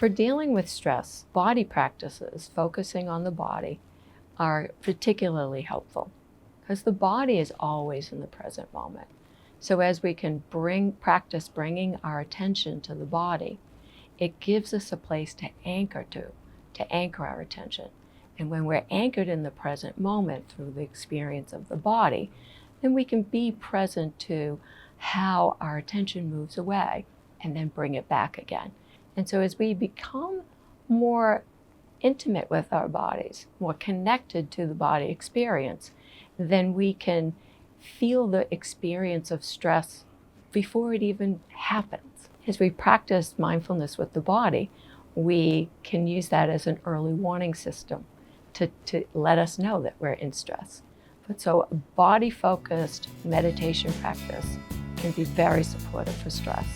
For dealing with stress, body practices, focusing on the body, are particularly helpful because the body is always in the present moment. So as we can practice bringing our attention to the body, it gives us a place to anchor our attention. And when we're anchored in the present moment through the experience of the body, then we can be present to how our attention moves away and then bring it back again. And so as we become more intimate with our bodies, more connected to the body experience, then we can feel the experience of stress before it even happens. As we practice mindfulness with the body, we can use that as an early warning system to let us know that we're in stress. But so a body-focused meditation practice can be very supportive for stress.